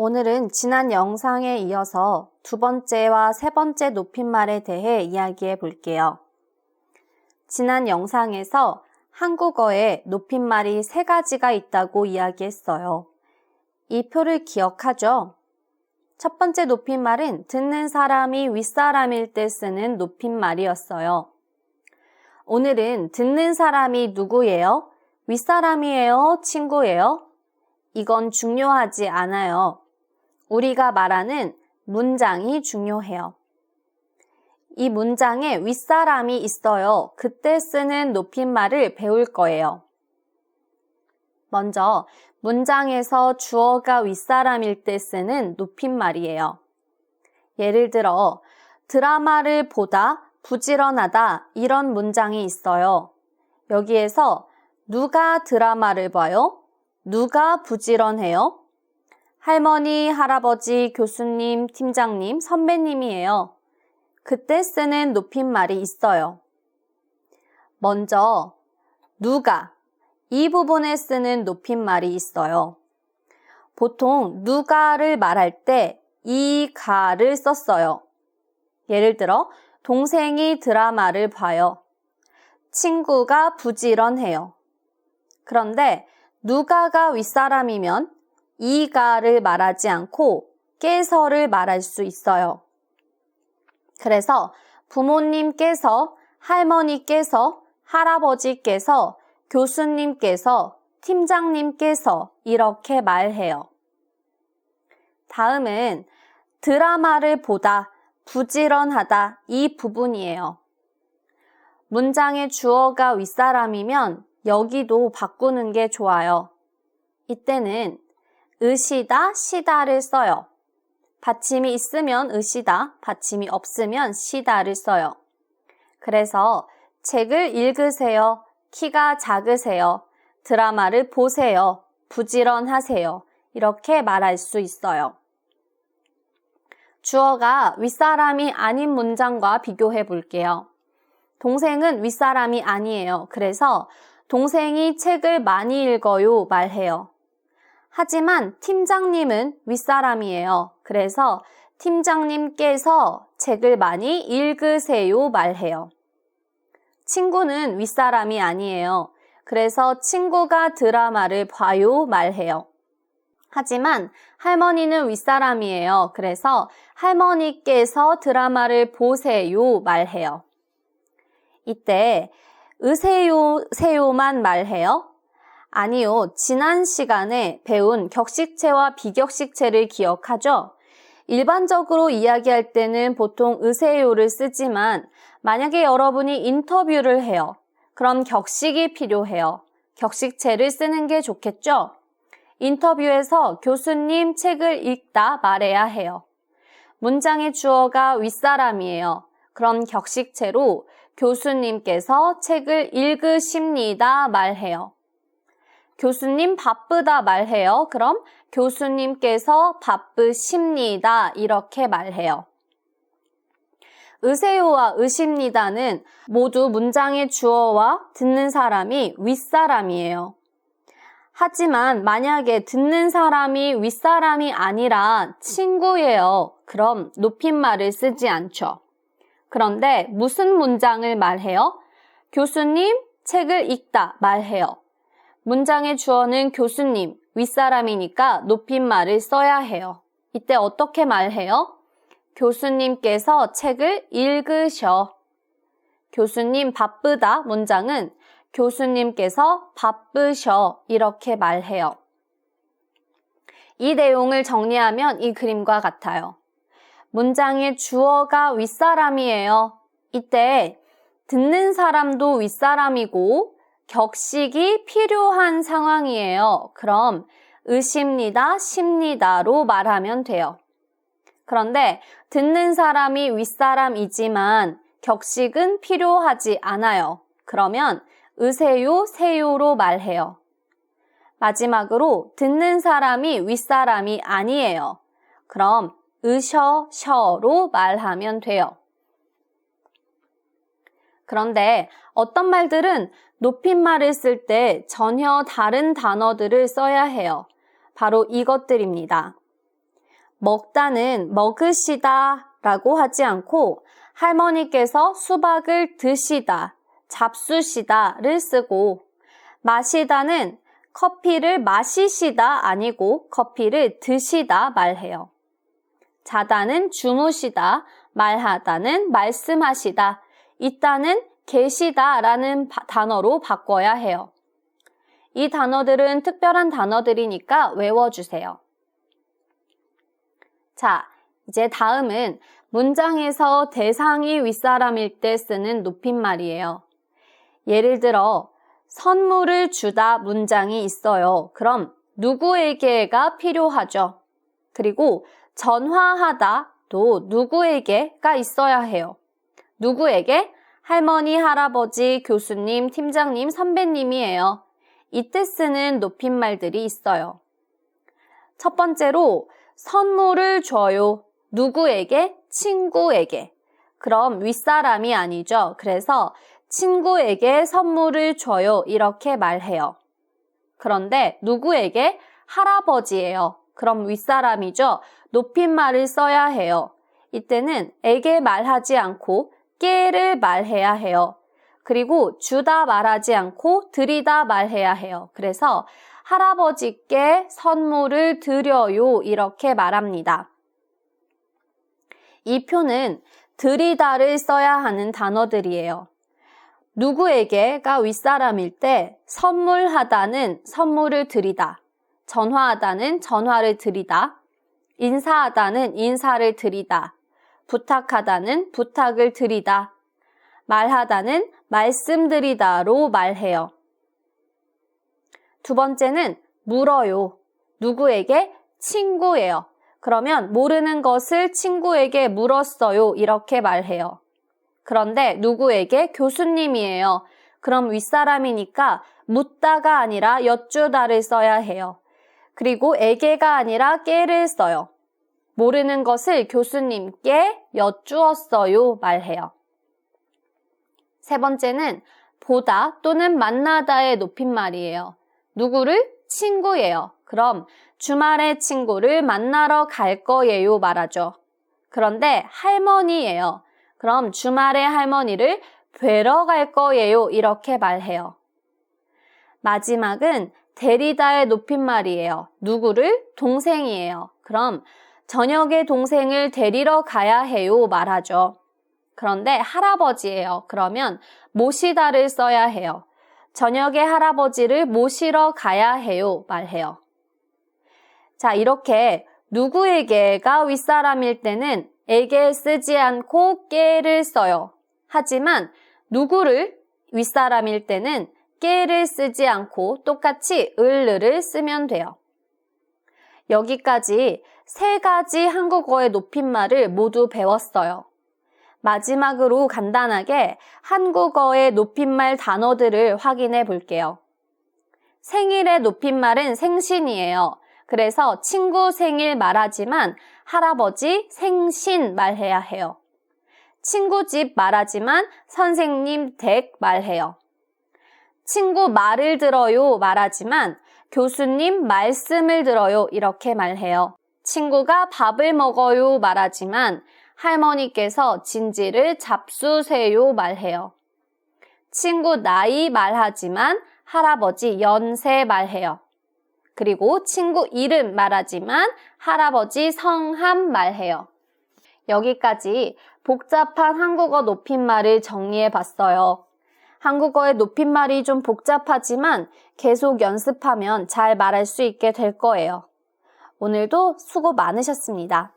오늘은 지난 영상에 이어서 두 번째와 세 번째 높임말에 대해 이야기해 볼게요. 지난 영상에서 한국어에 높임말이 세 가지가 있다고 이야기했어요. 이 표를 기억하죠? 첫 번째 높임말은 듣는 사람이 윗사람일 때 쓰는 높임말이었어요. 오늘은 듣는 사람이 누구예요? 윗사람이에요? 친구예요? 이건 중요하지 않아요. 우리가 말하는 문장이 중요해요. 이 문장에 윗사람이 있어요. 그때 쓰는 높임말을 배울 거예요. 먼저 문장에서 주어가 윗사람일 때 쓰는 높임말이에요. 예를 들어 드라마를 보다 부지런하다 이런 문장이 있어요. 여기에서 누가 드라마를 봐요? 누가 부지런해요? 할머니, 할아버지, 교수님, 팀장님, 선배님이에요. 그때 쓰는 높임말이 있어요. 먼저 누가 이 부분에 쓰는 높임말이 있어요. 보통 누가를 말할 때 이가를 썼어요. 예를 들어 동생이 드라마를 봐요. 친구가 부지런해요. 그런데 누가가 윗사람이면 이가를 말하지 않고 께서를 말할 수 있어요. 그래서 부모님께서, 할머니께서, 할아버지께서, 교수님께서, 팀장님께서 이렇게 말해요. 다음은 드라마를 보다 부지런하다 이 부분이에요. 문장의 주어가 윗사람이면 여기도 바꾸는 게 좋아요. 이때는 으시다, 시다를 써요. 받침이 있으면 으시다, 받침이 없으면 시다를 써요. 그래서 책을 읽으세요, 키가 작으세요, 드라마를 보세요, 부지런하세요 이렇게 말할 수 있어요. 주어가 윗사람이 아닌 문장과 비교해 볼게요. 동생은 윗사람이 아니에요. 그래서 동생이 책을 많이 읽어요 말해요. 하지만 팀장님은 윗사람이에요. 그래서 팀장님께서 책을 많이 읽으세요 말해요. 친구는 윗사람이 아니에요. 그래서 친구가 드라마를 봐요 말해요. 하지만 할머니는 윗사람이에요. 그래서 할머니께서 드라마를 보세요 말해요. 이때 으세요, 세요만 말해요? 아니요. 지난 시간에 배운 격식체와 비격식체를 기억하죠? 일반적으로 이야기할 때는 보통 으세요를 쓰지만 만약에 여러분이 인터뷰를 해요. 그럼 격식이 필요해요. 격식체를 쓰는 게 좋겠죠? 인터뷰에서 교수님 책을 읽다 말해야 해요. 문장의 주어가 윗사람이에요. 그럼 격식체로 교수님께서 책을 읽으십니다 말해요. 교수님 바쁘다 말해요. 그럼 교수님께서 바쁘십니다 이렇게 말해요. 으세요와 으십니다는 모두 문장의 주어와 듣는 사람이 윗사람이에요. 하지만 만약에 듣는 사람이 윗사람이 아니라 친구예요. 그럼 높임말을 쓰지 않죠. 그런데 무슨 문장을 말해요? 교수님 책을 읽다 말해요. 문장의 주어는 교수님, 윗사람이니까 높임말을 써야 해요. 이때 어떻게 말해요? 교수님께서 책을 읽으셔. 교수님 바쁘다 문장은 교수님께서 바쁘셔 이렇게 말해요. 이 내용을 정리하면 이 그림과 같아요. 문장의 주어가 윗사람이에요. 이때 듣는 사람도 윗사람이고 격식이 필요한 상황이에요. 그럼 으십니다, 십니다로 말하면 돼요. 그런데 듣는 사람이 윗사람이지만 격식은 필요하지 않아요. 그러면 으세요, 세요로 말해요. 마지막으로 듣는 사람이 윗사람이 아니에요. 그럼 으셔, 셔로 말하면 돼요. 그런데 어떤 말들은 높임말을 쓸 때 전혀 다른 단어들을 써야 해요. 바로 이것들입니다. 먹다는 먹으시다 라고 하지 않고 할머니께서 수박을 드시다, 잡수시다를 쓰고 마시다는 커피를 마시시다 아니고 커피를 드시다 말해요. 자다는 주무시다, 말하다는 말씀하시다, 있다는 계시다 라는 단어로 바꿔야 해요. 이 단어들은 특별한 단어들이니까 외워주세요. 자, 이제 다음은 문장에서 대상이 윗사람일 때 쓰는 높임말이에요. 예를 들어 선물을 주다 문장이 있어요. 그럼 누구에게가 필요하죠. 그리고 전화하다 또 누구에게가 있어야 해요. 누구에게? 할머니, 할아버지, 교수님, 팀장님, 선배님이에요. 이때 쓰는 높임말들이 있어요. 첫 번째로 선물을 줘요. 누구에게? 친구에게. 그럼 윗사람이 아니죠. 그래서 친구에게 선물을 줘요. 이렇게 말해요. 그런데 누구에게? 할아버지예요. 그럼 윗사람이죠. 높임말을 써야 해요. 이때는 에게 말하지 않고 께를 말해야 해요. 그리고 주다 말하지 않고 드리다 말해야 해요. 그래서 할아버지께 선물을 드려요. 이렇게 말합니다. 이 표는 드리다를 써야 하는 단어들이에요. 누구에게가 윗사람일 때 선물하다는 선물을 드리다, 전화하다는 전화를 드리다, 인사하다는 인사를 드리다, 부탁하다는 부탁을 드리다, 말하다는 말씀드리다로 말해요. 두 번째는 물어요. 누구에게? 친구예요. 그러면 모르는 것을 친구에게 물었어요. 이렇게 말해요. 그런데 누구에게? 교수님이에요. 그럼 윗사람이니까 묻다가 아니라 여쭈다를 써야 해요. 그리고 에게가 아니라 께를 써요. 모르는 것을 교수님께 여쭈었어요 말해요. 세 번째는 보다 또는 만나다의 높임말이에요. 누구를? 친구예요. 그럼 주말에 친구를 만나러 갈 거예요 말하죠. 그런데 할머니예요. 그럼 주말에 할머니를 뵈러 갈 거예요 이렇게 말해요. 마지막은 데리다의 높임말이에요. 누구를? 동생이에요. 그럼 저녁에 동생을 데리러 가야 해요 말하죠. 그런데 할아버지예요. 그러면 모시다를 써야 해요. 저녁에 할아버지를 모시러 가야 해요 말해요. 자, 이렇게 누구에게가 윗사람일 때는 에게 쓰지 않고 께를 써요. 하지만 누구를 윗사람일 때는 께를 쓰지 않고 똑같이 을을 쓰면 돼요. 여기까지 세 가지 한국어의 높임말을 모두 배웠어요. 마지막으로 간단하게 한국어의 높임말 단어들을 확인해 볼게요. 생일의 높임말은 생신이에요. 그래서 친구 생일 말하지만 할아버지 생신 말해야 해요. 친구 집 말하지만 선생님 댁 말해요. 친구 말을 들어요 말하지만 교수님 말씀을 들어요 이렇게 말해요. 친구가 밥을 먹어요 말하지만 할머니께서 진지를 잡수세요 말해요. 친구 나이 말하지만 할아버지 연세 말해요. 그리고 친구 이름 말하지만 할아버지 성함 말해요. 여기까지 복잡한 한국어 높임말을 정리해 봤어요. 한국어의 높임말이 좀 복잡하지만 계속 연습하면 잘 말할 수 있게 될 거예요. 오늘도 수고 많으셨습니다.